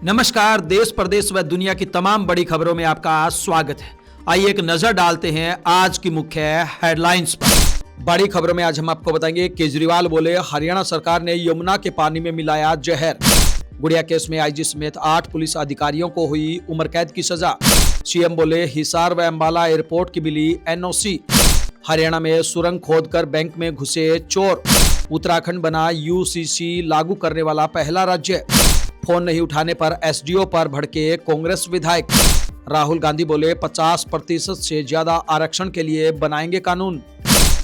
नमस्कार। देश प्रदेश व दुनिया की तमाम बड़ी खबरों में आपका स्वागत है। आइए एक नजर डालते हैं आज की मुख्य हेडलाइंस पर। बड़ी खबरों में आज हम आपको बताएंगे, केजरीवाल बोले हरियाणा सरकार ने यमुना के पानी में मिलाया जहर। गुड़िया केस में आईजी समेत 8 पुलिस अधिकारियों को हुई उम्र कैद की सजा। सीएम बोले हिसार व अंबाला एयरपोर्ट की मिली एनओसी। हरियाणा में सुरंग खोदकर बैंक में घुसे चोर। उत्तराखंड बना यूसीसी लागू करने वाला पहला राज्य। फोन नहीं उठाने पर एसडीओ पर भड़के कांग्रेस विधायक। राहुल गांधी बोले 50% से ज्यादा आरक्षण के लिए बनाएंगे कानून।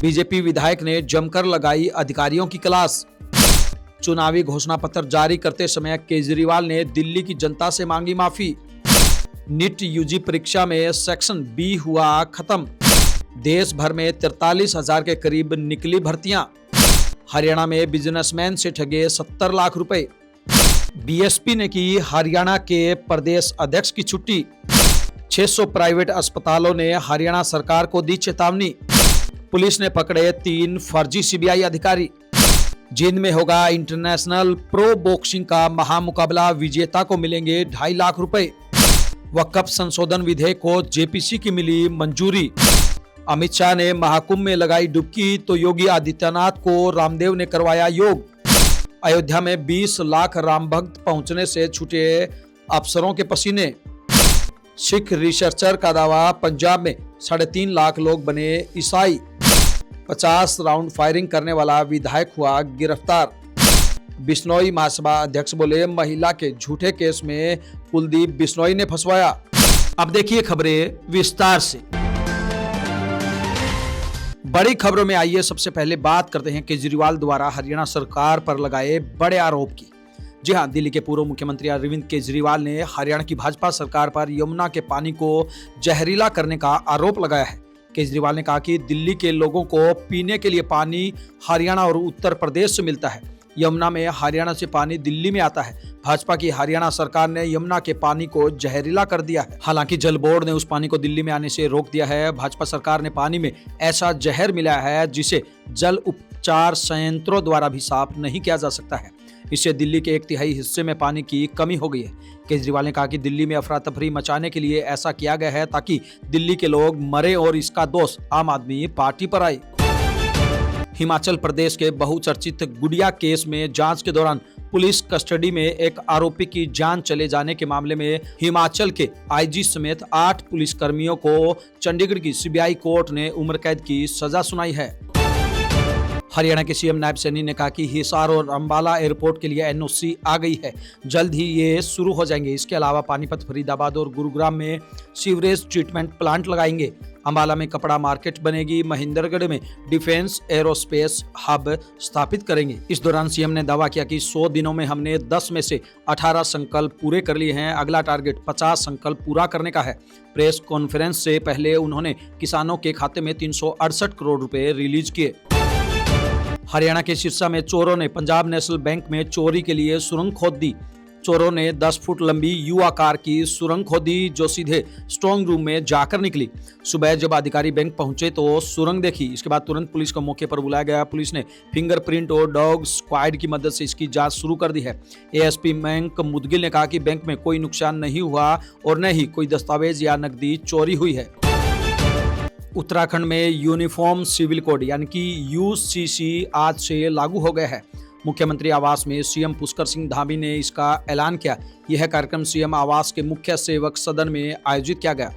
बीजेपी विधायक ने जमकर लगाई अधिकारियों की क्लास। चुनावी घोषणा पत्र जारी करते समय केजरीवाल ने दिल्ली की जनता से मांगी माफी। नीट यूजी परीक्षा में सेक्शन बी हुआ खत्म। देश भर में 43,000 के करीब निकली भर्तियां। हरियाणा में बिजनेसमैन से ठगे 70 लाख रुपए। बीएसपी ने की हरियाणा के प्रदेश अध्यक्ष की छुट्टी। 600 प्राइवेट अस्पतालों ने हरियाणा सरकार को दी चेतावनी। पुलिस ने पकड़े 3 फर्जी सीबीआई अधिकारी। जींद में होगा इंटरनेशनल प्रो बॉक्सिंग का महामुकाबला। विजेता को मिलेंगे 2.5 लाख रुपए। वक्फ संशोधन विधेयक को जेपीसी की मिली मंजूरी। अमित शाह ने महाकुंभ में लगाई डुबकी तो योगी आदित्यनाथ को रामदेव ने करवाया योग। अयोध्या में 20 लाख राम भक्त पहुंचने से छूटे अफसरों के पसीने। सिख रिसर्चर का दावा, पंजाब में 3.5 लाख लोग बने ईसाई। 50 राउंड फायरिंग करने वाला विधायक हुआ गिरफ्तार। बिश्नोई महासभा अध्यक्ष बोले महिला के झूठे केस में कुलदीप बिश्नोई ने फंसवाया। अब देखिए खबरें विस्तार से। बड़ी खबरों में आइए सबसे पहले बात करते हैं केजरीवाल द्वारा हरियाणा सरकार पर लगाए बड़े आरोप की। जी हां, दिल्ली के पूर्व मुख्यमंत्री अरविंद केजरीवाल ने हरियाणा की भाजपा सरकार पर यमुना के पानी को जहरीला करने का आरोप लगाया है। केजरीवाल ने कहा कि दिल्ली के लोगों को पीने के लिए पानी हरियाणा और उत्तर प्रदेश से मिलता है। यमुना में हरियाणा से पानी दिल्ली में आता है। भाजपा की हरियाणा सरकार ने यमुना के पानी को जहरीला कर दिया है। हालांकि जल बोर्ड ने उस पानी को दिल्ली में आने से रोक दिया है। भाजपा सरकार ने पानी में ऐसा जहर मिलाया है जिसे जल उपचार संयंत्रों द्वारा भी साफ नहीं किया जा सकता है। इससे दिल्ली के 1/3 हिस्से में पानी की कमी हो गई है। केजरीवाल ने कहा कि दिल्ली में अफरा तफरी मचाने के लिए ऐसा किया गया है ताकि दिल्ली के लोग मरे और इसका दोष आम आदमी पार्टी पर आए। हिमाचल प्रदेश के बहुचर्चित गुड़िया केस में जांच के दौरान पुलिस कस्टडी में एक आरोपी की जान चले जाने के मामले में हिमाचल के आईजी समेत 8 पुलिस कर्मियों को चंडीगढ़ की सीबीआई कोर्ट ने उम्र कैद की सजा सुनाई है। हरियाणा के सीएम नायब सैनी ने कहा कि हिसार और अंबाला एयरपोर्ट के लिए एनओसी आ गई है, जल्द ही ये शुरू हो जाएंगे। इसके अलावा पानीपत, फरीदाबाद और गुरुग्राम में सीवरेज ट्रीटमेंट प्लांट लगाएंगे। अंबाला में कपड़ा मार्केट बनेगी। महेंद्रगढ़ में डिफेंस एरोस्पेस हब स्थापित करेंगे। इस दौरान सीएम ने दावा किया कि 100 दिनों में हमने 10 में से 18 संकल्प पूरे कर लिए हैं। अगला टारगेट 50 संकल्प पूरा करने का है। प्रेस कॉन्फ्रेंस से पहले उन्होंने किसानों के खाते में 368 करोड़ रुपए रिलीज किए। हरियाणा के सिरसा में चोरों ने पंजाब नेशनल बैंक में चोरी के लिए सुरंग खोद दी। चोरों ने 10 फुट लंबी यू आकार की सुरंग खोदी जो सीधे स्ट्रांग रूम में जाकर निकली। सुबह जब अधिकारी बैंक पहुंचे तो सुरंग देखी। इसके बाद तुरंत पुलिस को मौके पर बुलाया गया। पुलिस ने फिंगरप्रिंट और डॉग स्क्वाड की मदद से इसकी जांच शुरू कर दी है। एएसपी मयंक मुदगिल ने कहा कि बैंक में कोई नुकसान नहीं हुआ और न ही कोई दस्तावेज या नकदी चोरी हुई है। उत्तराखंड में यूनिफॉर्म सिविल कोड यानी कि यूसीसी आज से लागू हो गया है। मुख्यमंत्री आवास में सीएम पुष्कर सिंह धामी ने इसका ऐलान किया। यह कार्यक्रम सीएम आवास के मुख्य सेवक सदन में आयोजित किया गया।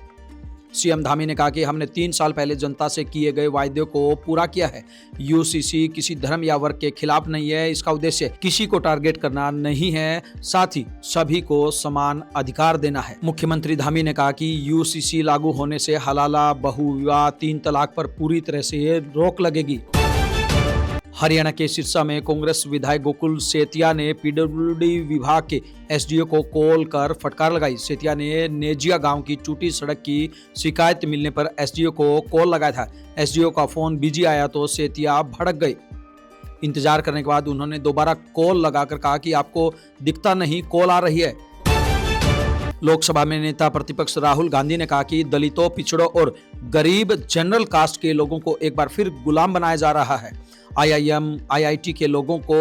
सीएम धामी ने कहा कि हमने 3 साल पहले जनता से किए गए वायदे को पूरा किया है। यूसीसी किसी धर्म या वर्ग के खिलाफ नहीं है। इसका उद्देश्य किसी को टारगेट करना नहीं है, साथ ही सभी को समान अधिकार देना है। मुख्यमंत्री धामी ने कहा कि यूसीसी लागू होने से हलाला, बहुविवाह, 3 तलाक पर पूरी तरह से रोक लगेगी। हरियाणा के सिरसा में कांग्रेस विधायक गोकुल सेतिया ने पीडब्ल्यूडी विभाग के एसडीओ को कॉल कर फटकार लगाई। सेतिया ने नेजिया गांव की टूटी सड़क की शिकायत मिलने पर एसडीओ को कॉल लगाया था। एसडीओ का फोन बिजी आया तो सेतिया भड़क गए। इंतजार करने के बाद उन्होंने दोबारा कॉल लगाकर कहा कि आपको दिखता नहीं, कॉल आ रही है। लोकसभा में नेता प्रतिपक्ष राहुल गांधी ने कहा कि दलितों, पिछड़ों और गरीब जनरल कास्ट के लोगों को एक बार फिर गुलाम बनाया जा रहा है। IIM, IIT के लोगों को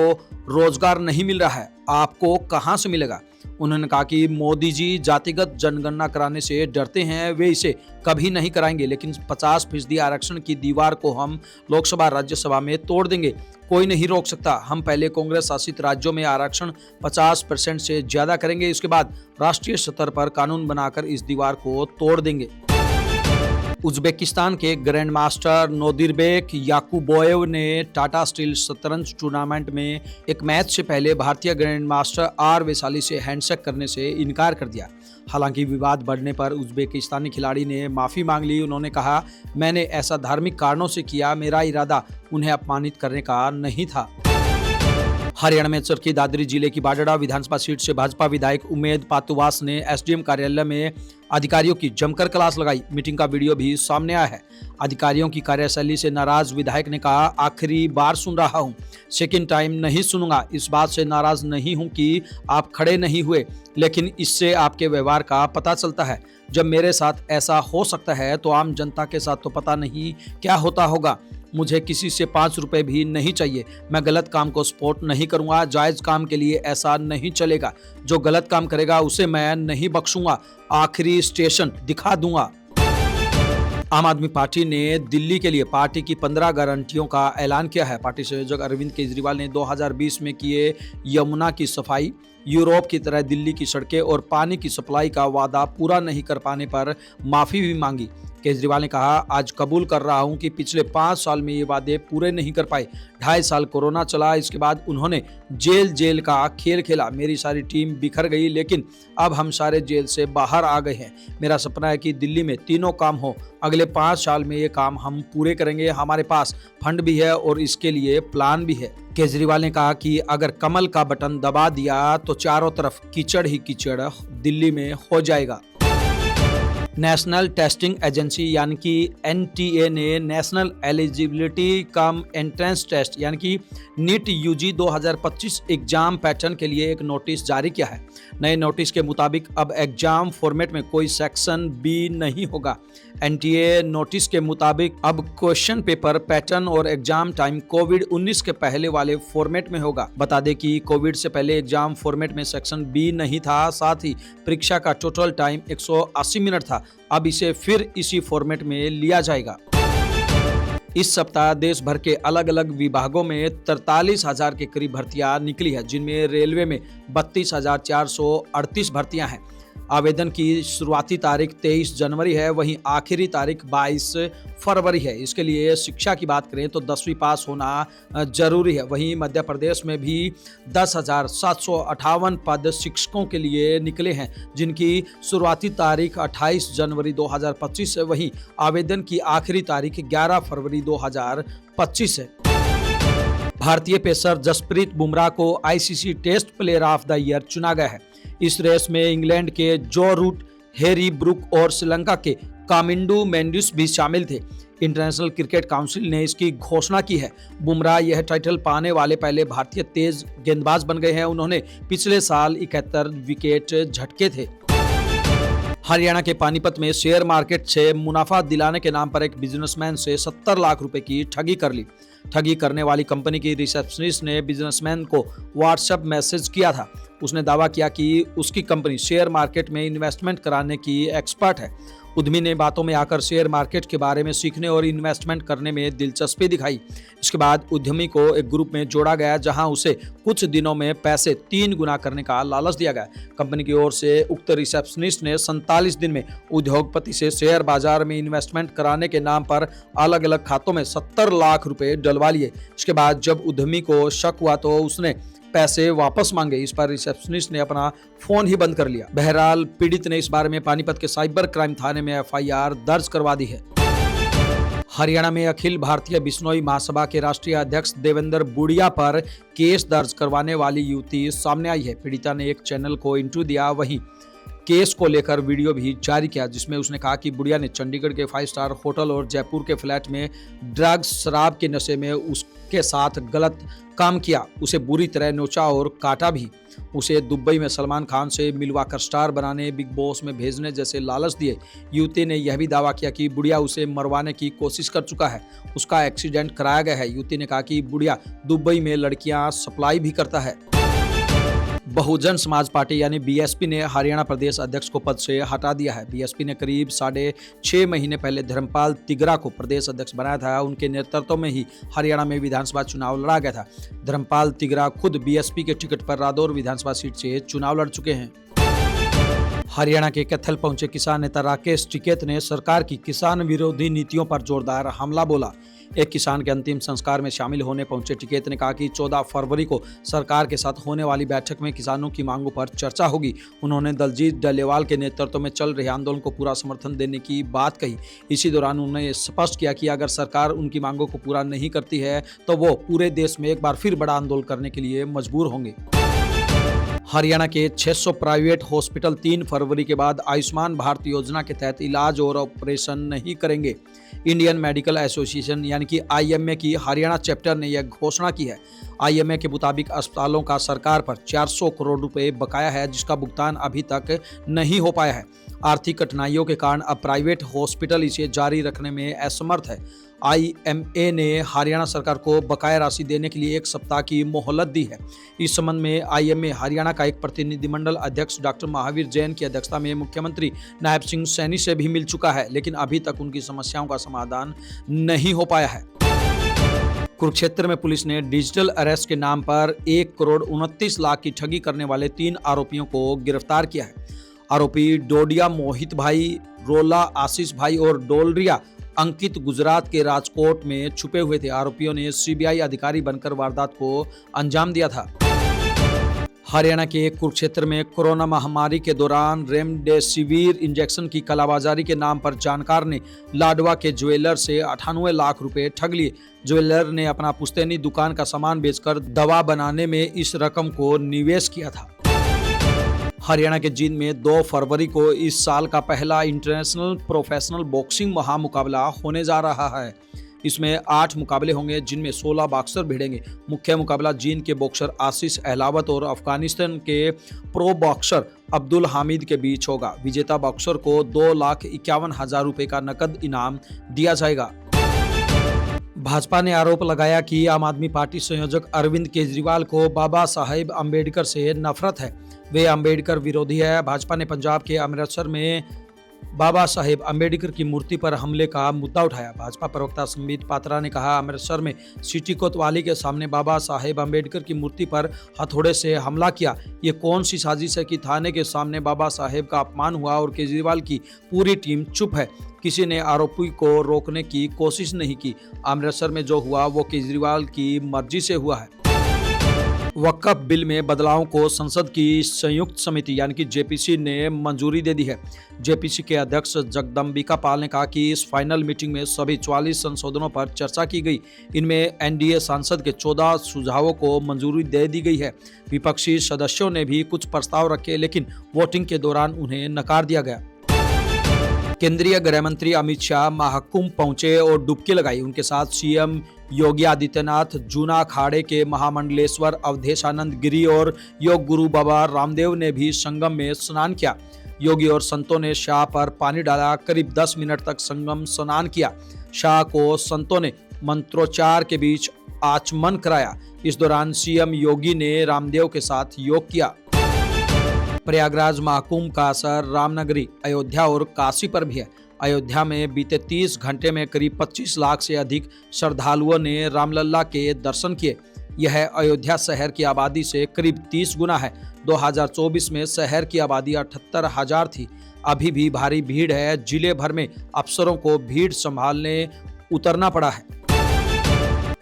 रोजगार नहीं मिल रहा है, आपको कहां से मिलेगा? उन्होंने कहा कि मोदी जी जातिगत जनगणना कराने से डरते हैं, वे इसे कभी नहीं कराएंगे, लेकिन 50% आरक्षण की दीवार को हम लोकसभा राज्यसभा में तोड़ देंगे, कोई नहीं रोक सकता। हम पहले कांग्रेस शासित राज्यों में आरक्षण 50% से ज्यादा करेंगे, इसके बाद राष्ट्रीय स्तर पर कानून बनाकर इस दीवार को तोड़ देंगे। उज्बेकिस्तान के ग्रैंड मास्टर नोदिरबेक याकुबोएव ने टाटा स्टील शतरंज टूर्नामेंट में एक मैच से पहले भारतीय ग्रैंड मास्टर आर वैशाली से हैंडशेक करने से इनकार कर दिया। हालांकि विवाद बढ़ने पर उज्बेकिस्तानी खिलाड़ी ने माफी मांग ली। उन्होंने कहा, मैंने ऐसा धार्मिक कारणों से किया, मेरा इरादा उन्हें अपमानित करने का नहीं था। हरियाणा में चरखी दादरी जिले की बाडड़ा विधानसभा सीट से भाजपा विधायक उमेद पातुवास ने SDM कार्यालय में अधिकारियों की जमकर क्लास लगाई। मीटिंग का वीडियो भी सामने आया है। अधिकारियों की कार्यशैली से नाराज विधायक ने कहा, आखिरी बार सुन रहा हूं, सेकंड टाइम नहीं सुनूंगा। इस बात से नाराज नहीं हूं कि आप खड़े नहीं हुए, लेकिन इससे आपके व्यवहार का पता चलता है। जब मेरे साथ ऐसा हो सकता है तो आम जनता के साथ तो पता नहीं क्या होता होगा। मुझे किसी से 5 रुपए भी नहीं चाहिए। मैं गलत काम को सपोर्ट नहीं करूंगा। जायज काम के लिए ऐसा नहीं चलेगा। जो गलत काम करेगा उसे मैं नहीं बख्शूंगा। आखिरी स्टेशन दिखा दूंगा। आम आदमी पार्टी ने दिल्ली के लिए पार्टी की 15 गारंटियों का ऐलान किया है। पार्टी संयोजक अरविंद केजरीवाल ने 2020 में किए यमुना की सफाई, यूरोप की तरह दिल्ली की सड़कें और पानी की सप्लाई का वादा पूरा नहीं कर पाने पर माफी भी मांगी। केजरीवाल ने कहा, आज कबूल कर रहा हूं कि पिछले 5 साल में ये वादे पूरे नहीं कर पाए। 2.5 साल कोरोना चला, इसके बाद उन्होंने जेल का खेल खेला। मेरी सारी टीम बिखर गई, लेकिन अब हम सारे जेल से बाहर आ गए हैं। मेरा सपना है कि दिल्ली में तीनों काम हो। अगले 5 साल में ये काम हम पूरे करेंगे। हमारे पास फंड भी है और इसके लिए प्लान भी है। केजरीवाल ने कहा कि अगर कमल का बटन दबा दिया तो चारों तरफ कीचड़ ही कीचड़ दिल्ली में हो जाएगा। नेशनल टेस्टिंग एजेंसी यानी कि NTA ने national eligibility cum entrance test यानी कि नीट UG 2025 एग्जाम पैटर्न के लिए एक नोटिस जारी किया है। नए नोटिस के मुताबिक अब एग्जाम फॉर्मेट में कोई सेक्शन B नहीं होगा। NTA नोटिस के मुताबिक अब क्वेश्चन पेपर पैटर्न और एग्जाम टाइम कोविड-19 के पहले वाले फॉर्मेट में होगा। बता दें कि कोविड से पहले एग्जाम फॉर्मेट में सेक्शन B नहीं था। साथ ही परीक्षा का टोटल टाइम 180 मिनट था। अब इसे फिर इसी फॉर्मेट में लिया जाएगा। इस सप्ताह देश भर के अलग अलग विभागों में 43,000 के करीब भर्तियां निकली है, जिनमें रेलवे में 32,438 भर्तियां हैं। आवेदन की शुरुआती तारीख 23 जनवरी है, वहीं आखिरी तारीख 22 फरवरी है। इसके लिए शिक्षा की बात करें तो 10वीं पास होना जरूरी है। वहीं मध्य प्रदेश में भी 10,758 पद शिक्षकों के लिए निकले हैं, जिनकी शुरुआती तारीख 28 जनवरी 2025 है। वहीं आवेदन की आखिरी तारीख 11 फरवरी 2025 है। भारतीय पेसर जसप्रीत बुमराह को ICC test player of the year चुना गया है। इस रेस में इंग्लैंड के जो रूट, हैरी ब्रूक और श्रीलंका के कामिंडू मेंडिस भी शामिल थे। इंटरनेशनल क्रिकेट काउंसिल ने इसकी घोषणा की है। बुमराह यह टाइटल पाने वाले पहले भारतीय तेज गेंदबाज बन गए हैं। उन्होंने पिछले साल 71 विकेट झटके थे। हरियाणा के पानीपत में शेयर मार्केट से मुनाफा दिलाने के नाम पर एक बिजनेसमैन से 70 लाख रुपए की ठगी कर ली। ठगी करने वाली कंपनी की रिसेप्शनिस्ट ने बिजनेसमैन को व्हाट्सएप मैसेज किया था। उसने दावा किया कि उसकी कंपनी शेयर मार्केट में इन्वेस्टमेंट कराने की एक्सपर्ट है। उद्यमी ने बातों में आकर शेयर मार्केट के बारे में सीखने और इन्वेस्टमेंट करने में दिलचस्पी दिखाई। इसके बाद उद्यमी को एक ग्रुप में जोड़ा गया, जहां उसे कुछ दिनों में पैसे 3 गुना करने का लालच दिया गया। कंपनी की ओर से उक्त रिसेप्शनिस्ट ने 47 दिन में उद्योगपति से शेयर बाजार में इन्वेस्टमेंट कराने के नाम पर अलग अलग खातों में 70 लाख रुपए डलवा लिए। इसके बाद जब उद्यमी को शक हुआ तो उसने पैसे वापस मांगे। इस पर रिसेप्शनिस्ट ने अपना फोन ही बंद कर लिया। बहरहाल पीड़ित ने इस बारे में पानीपत के साइबर क्राइम थाने में FIR दर्ज करवा दी है। हरियाणा में अखिल भारतीय बिश्नोई महासभा के राष्ट्रीय अध्यक्ष देवेंद्र बुढ़िया पर केस दर्ज करवाने वाली युवती सामने आई है। पीड़िता ने एक चैनल को इंटरव्यू दिया, वहीं केस को लेकर वीडियो भी जारी किया, जिसमें उसने कहा कि बुढ़िया ने चंडीगढ़ के 5 स्टार होटल और जयपुर के फ्लैट में ड्रग्स शराब के नशे में उसके के साथ गलत काम किया, उसे बुरी तरह नोचा और काटा भी। उसे दुबई में सलमान खान से मिलवाकर स्टार बनाने, बिग बॉस में भेजने जैसे लालच दिए। युवती ने यह भी दावा किया कि बुढ़िया उसे मरवाने की कोशिश कर चुका है, उसका एक्सीडेंट कराया गया है। युवती ने कहा कि बुढ़िया दुबई में लड़कियां सप्लाई भी करता है। बहुजन समाज पार्टी यानी बीएसपी ने हरियाणा प्रदेश अध्यक्ष को पद से हटा दिया है। बीएसपी ने करीब 6.5 महीने पहले धर्मपाल तिगरा को प्रदेश अध्यक्ष बनाया था। उनके नेतृत्व में ही हरियाणा में विधानसभा चुनाव लड़ा गया था। धर्मपाल तिगरा खुद बीएसपी के टिकट पर रादौर विधानसभा सीट से चुनाव लड़ चुके हैं। हरियाणा के कैथल पहुंचे किसान नेता राकेश टिकैत ने सरकार की किसान विरोधी नीतियों पर जोरदार हमला बोला। एक किसान के अंतिम संस्कार में शामिल होने पहुंचे टिकैत ने कहा कि 14 फरवरी को सरकार के साथ होने वाली बैठक में किसानों की मांगों पर चर्चा होगी। उन्होंने दलजीत डलेवाल के नेतृत्व में चल रहे आंदोलन को पूरा समर्थन देने की बात कही। इसी दौरान उन्होंने स्पष्ट किया कि अगर सरकार उनकी मांगों को पूरा नहीं करती है तो वो पूरे देश में एक बार फिर बड़ा आंदोलन करने के लिए मजबूर होंगे। हरियाणा के 600 प्राइवेट हॉस्पिटल 3 फरवरी के बाद आयुष्मान भारत योजना के तहत इलाज और ऑपरेशन नहीं करेंगे। इंडियन मेडिकल एसोसिएशन यानी कि आईएमए की हरियाणा चैप्टर ने यह घोषणा की है। आईएमए के मुताबिक अस्पतालों का सरकार पर 400 करोड़ रुपए बकाया है, जिसका भुगतान अभी तक नहीं हो पाया है। आर्थिक कठिनाइयों के कारण अब प्राइवेट हॉस्पिटल इसे जारी रखने में असमर्थ है। आईएमए ने हरियाणा सरकार को बकाया राशि देने के लिए 1 सप्ताह की मोहलत दी है। इस संबंध में आईएमए हरियाणा का एक प्रतिनिधिमंडल अध्यक्ष डॉक्टर महावीर जैन की अध्यक्षता में मुख्यमंत्री नायब सिंह सैनी से भी मिल चुका है, लेकिन अभी तक उनकी समस्याओं का समाधान नहीं हो पाया है। कुरुक्षेत्र में पुलिस ने डिजिटल अरेस्ट के नाम पर 1 करोड़ 29 लाख की ठगी करने वाले 3 आरोपियों को गिरफ्तार किया है। आरोपी डोडिया मोहित भाई, रोला आशीष भाई और डोलरिया अंकित गुजरात के राजकोट में छुपे हुए थे। आरोपियों ने सीबीआई अधिकारी बनकर वारदात को अंजाम दिया था। हरियाणा के कुरुक्षेत्र में कोरोना महामारी के दौरान रेमडेसिविर इंजेक्शन की कालाबाजारी के नाम पर जानकार ने लाडवा के ज्वेलर से 98 लाख रुपए ठग लिए। ज्वेलर ने अपना पुश्तैनी दुकान का सामान बेचकर दवा बनाने में इस रकम को निवेश किया था। हरियाणा के जींद में 2 फरवरी को इस साल का पहला इंटरनेशनल प्रोफेशनल बॉक्सिंग महामुकाबला होने जा रहा है। इसमें 8 मुकाबले होंगे, जिनमें 16 बॉक्सर भिड़ेंगे। मुख्य मुकाबला जींद के बॉक्सर आशीष अहलावत और अफगानिस्तान के प्रो बॉक्सर अब्दुल हामिद के बीच होगा। विजेता बॉक्सर को 2,51,000 रुपए का नकद इनाम दिया जाएगा। भाजपा ने आरोप लगाया कि आम आदमी पार्टी संयोजक अरविंद केजरीवाल को बाबा साहेब अम्बेडकर से नफरत है, वे अम्बेडकर विरोधी है। भाजपा ने पंजाब के अमृतसर में बाबा साहेब अम्बेडकर की मूर्ति पर हमले का मुद्दा उठाया। भाजपा प्रवक्ता संबित पात्रा ने कहा, अमृतसर में सिटी कोतवाली के सामने बाबा साहेब अम्बेडकर की मूर्ति पर हथौड़े से हमला किया। ये कौन सी साजिश है कि थाने के सामने बाबा साहेब का अपमान हुआ और केजरीवाल की पूरी टीम चुप है। किसी ने आरोपी को रोकने की कोशिश नहीं की। अमृतसर में जो हुआ वो केजरीवाल की मर्जी से हुआ है। वक्फ बिल में बदलावों को संसद की संयुक्त समिति यानी कि जेपीसी ने मंजूरी दे दी है। जेपीसी के अध्यक्ष जगदम्बिका पाल ने कहा कि इस फाइनल मीटिंग में सभी 44 संशोधनों पर चर्चा की गई। इनमें एनडीए सांसद के 14 सुझावों को मंजूरी दे दी गई है। विपक्षी सदस्यों ने भी कुछ प्रस्ताव रखे, लेकिन वोटिंग के दौरान उन्हें नकार दिया गया। केंद्रीय गृह मंत्री अमित शाह महाकुंभ पहुंचे और डुबकी लगाई। उनके साथ सीएम योगी आदित्यनाथ, जूना अखाड़े के महामंडलेश्वर अवधेशानंद गिरी और योग गुरु बाबा रामदेव ने भी संगम में स्नान किया। योगी और संतों ने शाह पर पानी डाला। करीब 10 मिनट तक संगम स्नान किया। शाह को संतों ने मंत्रोच्चार के बीच आचमन कराया। इस दौरान सीएम योगी ने रामदेव के साथ योग किया। प्रयागराज महाकुंभ का असर रामनगरी, अयोध्या और काशी पर भी है। अयोध्या में बीते 30 घंटे में करीब 25 लाख से अधिक श्रद्धालुओं ने रामलला के दर्शन किए। यह अयोध्या शहर की आबादी से करीब 30 गुना है। 2024 में शहर की आबादी 78,000 थी। अभी भी भारी भीड़ है। जिले भर में अफसरों को भीड़ संभालने उतरना पड़ा है।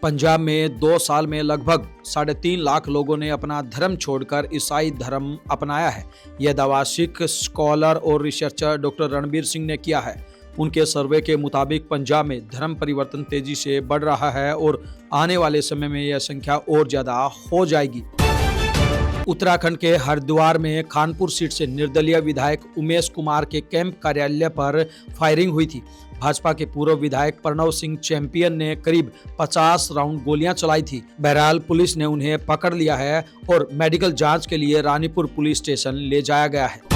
पंजाब में 2 साल में लगभग 3.5 लाख लोगों ने अपना धर्म छोड़कर ईसाई धर्म अपनाया है। यह दावा सिख स्कॉलर और रिसर्चर डॉक्टर रणबीर सिंह ने किया है। उनके सर्वे के मुताबिक पंजाब में धर्म परिवर्तन तेजी से बढ़ रहा है और आने वाले समय में यह संख्या और ज्यादा हो जाएगी। उत्तराखंड के हरिद्वार में खानपुर सीट से निर्दलीय विधायक उमेश कुमार के कैंप कार्यालय पर फायरिंग हुई थी। भाजपा के पूर्व विधायक प्रणव सिंह चैंपियन ने करीब 50 राउंड गोलियां चलाई थी। बहरहाल पुलिस ने उन्हें पकड़ लिया है और मेडिकल जांच के लिए रानीपुर पुलिस स्टेशन ले जाया गया है।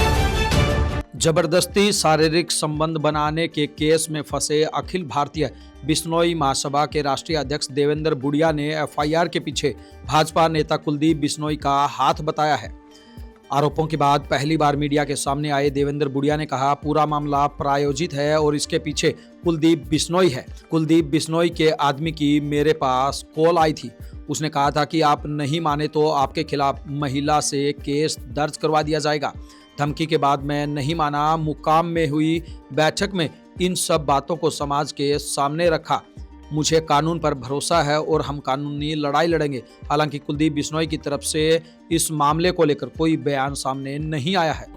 जबरदस्ती शारीरिक संबंध बनाने के केस में फंसे अखिल भारतीय बिश्नोई महासभा के राष्ट्रीय अध्यक्ष देवेंद्र बुड़िया ने एफआईआर के पीछे भाजपा नेता कुलदीप बिश्नोई का हाथ बताया है। आरोपों के बाद पहली बार मीडिया के सामने आए देवेंद्र बुड़िया ने कहा, पूरा मामला प्रायोजित है और इसके पीछे कुलदीप बिश्नोई है। कुलदीप बिश्नोई के आदमी की मेरे पास कॉल आई थी। उसने कहा था कि आप नहीं माने तो आपके खिलाफ महिला से केस दर्ज करवा दिया जाएगा। धमकी के बाद मैं नहीं माना। मुकाम में हुई बैठक में इन सब बातों को समाज के सामने रखा। मुझे कानून पर भरोसा है और हम कानूनी लड़ाई लड़ेंगे। हालांकि कुलदीप बिश्नोई की तरफ से इस मामले को लेकर कोई बयान सामने नहीं आया है।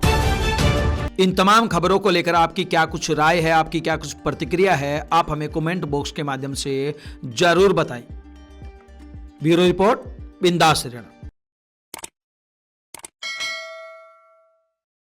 इन तमाम खबरों को लेकर आपकी क्या कुछ राय है, आपकी क्या कुछ प्रतिक्रिया है, आप हमें कमेंट बॉक्स के माध्यम से जरूर बताएं। ब्यूरो रिपोर्ट, बिंदास हरियाणा।